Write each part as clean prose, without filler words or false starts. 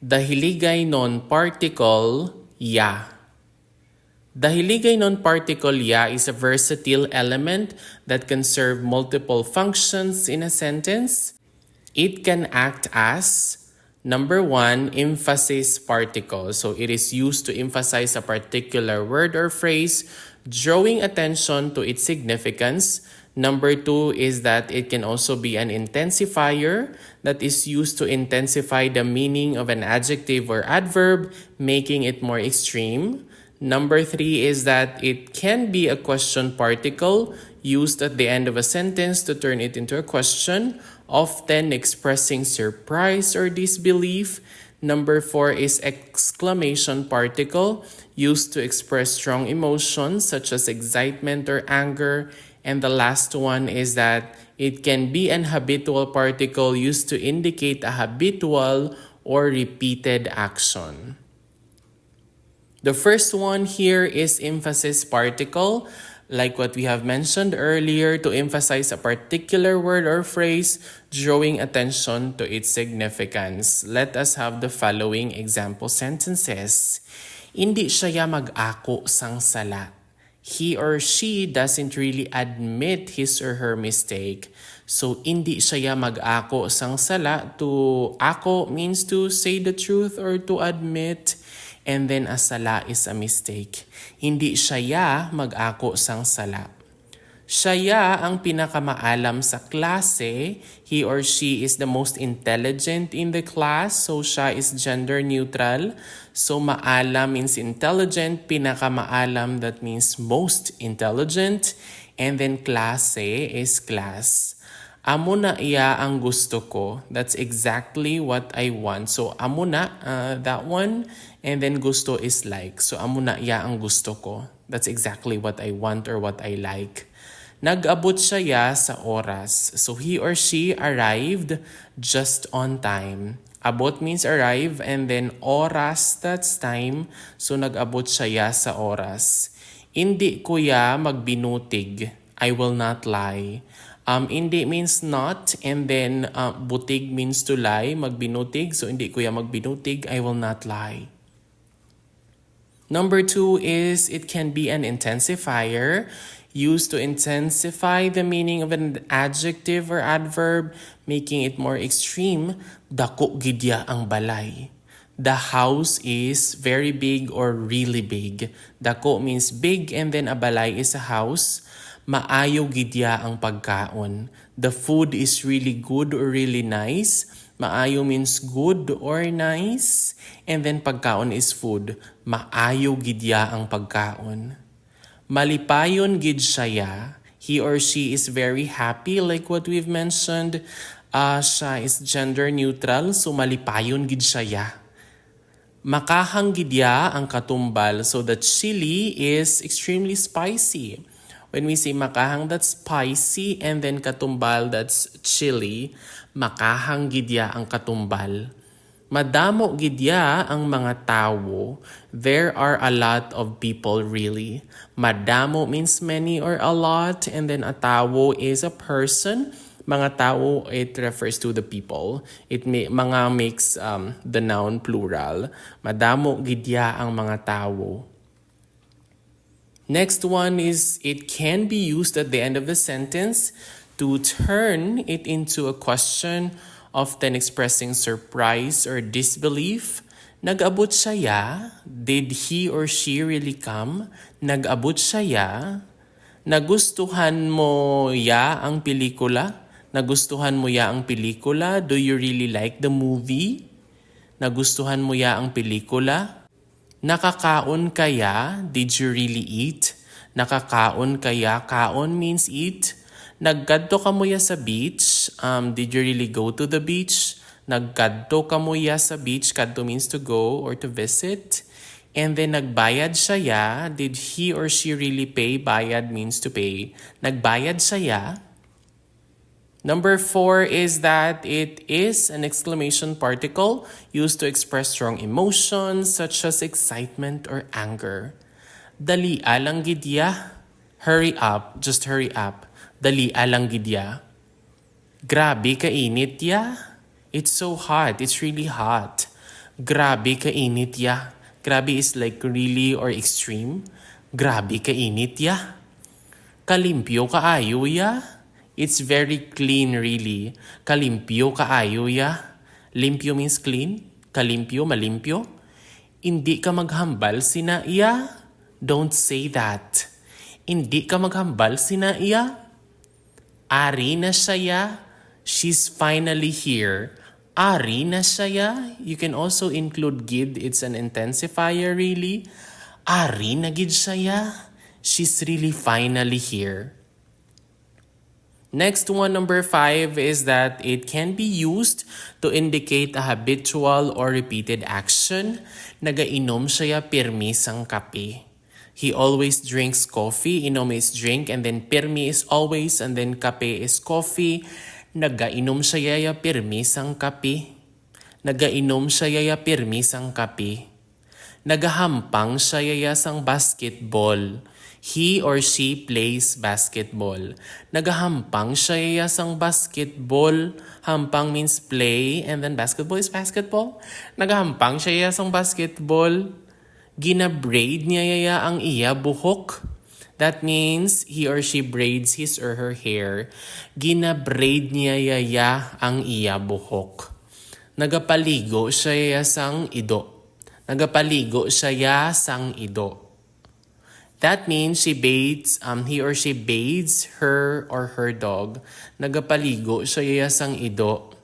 The Hiligaynon particle ya. The Hiligaynon particle ya is a versatile element that can serve multiple functions in a sentence. It can act as number one, emphasis particle. So it is used to emphasize a particular word or phrase, drawing attention to its significance. Number two is that it can also be an intensifier that is used to intensify the meaning of an adjective or adverb, making it more extreme. Number three is that it can be a question particle used at the end of a sentence to turn it into a question, often expressing surprise or disbelief. Number four is exclamation particle used to express strong emotions such as excitement or anger. And the last one is that it can be an habitual particle used to indicate a habitual or repeated action. The first one here is emphasis particle. Like what we have mentioned earlier, to emphasize a particular word or phrase, drawing attention to its significance. Let us have the following example sentences. Hindi siya mag-ako sang sala. He or she doesn't really admit his or her mistake. So, hindi siya mag-ako sang sala. To ako means to say the truth or to admit. And then a sala is a mistake. Hindi siya mag-ako sang sala. Siya ang pinakamaalam sa klase. He or she is the most intelligent in the class. So siya is gender neutral. So maalam means intelligent. Pinakamaalam, that means most intelligent. And then klase is class. Amo na iya ang gusto ko. That's exactly what I want. So amo na, that one. And then gusto is like. So amo na iya ang gusto ko. That's exactly what I want or what I like. Nag-abot siya sa oras. So he or she arrived just on time. Abot means arrive, and then oras, that's time. So nag-abot siya sa oras. Hindi kuya magbinutig. I will not lie. Hindi means not, and then butig means to lie, magbinutig. So hindi kuya magbinutig, I will not lie. Number two is it can be an intensifier used to intensify the meaning of an adjective or adverb, making it more extreme. Dako gidya ang balay. The house is very big or really big. Dako means big, and then a balay is a house. Maayo gidya ang pagkaon. The food is really good or really nice. Maayo means good or nice. And then pagkaon is food. Maayo gidya ang pagkaon. Malipayon gid siya. He or she is very happy, like what we've mentioned. Siya is gender neutral, so malipayon gid siya. Makahang gidya ang katumbal. So the chili is extremely spicy. When we say makahang, that's spicy, and then katumbal, that's chili. Makahang gidya ang katumbal. Madamo gidya ang mga tao. There are a lot of people really. Madamo means many or a lot, and then a tao is a person. Mga tao, it refers to the people. Mga makes the noun plural. Madamo gidya ang mga tao. Next one is it can be used at the end of the sentence to turn it into a question, often expressing surprise or disbelief. Nag-abot siya? Did he or she really come? Nag-abot siya? Nagustuhan mo ya ang pelikula? Nagustuhan mo ya ang pelikula? Do you really like the movie? Nagustuhan mo ya ang pelikula? Nakakaon kaya? Did you really eat? Nakakaon kaya? Kaon means eat. Nagkadto ka mo ya sa beach? Did you really go to the beach? Nagkadto ka mo ya sa beach? Kadto means to go or to visit. And then nagbayad siya? Did he or she really pay? Bayad means to pay. Nagbayad siya? Number four is that it is an exclamation particle used to express strong emotions such as excitement or anger. Dali alang gidya. Hurry up. Just hurry up. Dali alang gidya. Grabe kainit ya. It's so hot. It's really hot. Grabe kainit ya. Grabe is like really or extreme. Grabe kainit ya. Kalimpyo kaayo ya. It's very clean really. Kalimpyo kaayo ya. Limpyo means clean. Kalimpyo, malimpyo. Hindi ka maghambal sina iya. Don't say that. Hindi ka maghambal sina iya. Ari na siya. She's finally here. Ari na siya. You can also include gid. It's an intensifier really. Ari na gid siya. She's really finally here. Next one, number 5, is that it can be used to indicate a habitual or repeated action. Nagainom siya pirmi sang kape. He always drinks coffee. Inom is drink, and then pirmi is always, and then kape is coffee. Nagainom siya pirmi sang kape. Nagainom siya pirmi sang kape. Nagahampang siya sang basketball. He or she plays basketball. Nagahampang siya sang basketball. Hampang means play, and then basketball is basketball. Nagahampang siya sang basketball. Ginabraid niya ang iya buhok. That means he or she braids his or her hair. Ginabraid niya ang iya buhok. Nagapaligo siya sang ido. Nagapaligo siya sang ido. That means he or she bathes her or her dog. Nagapaligo siya sang ido.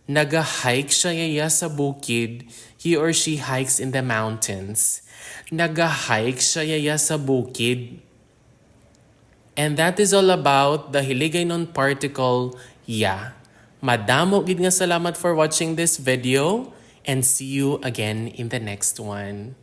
Nagahike siya sa bukid. He or she hikes in the mountains. Nagahike siya sa bukid. And that is all about the Hiligaynon particle ya. Madamo gid nga salamat for watching this video, and see you again in the next one.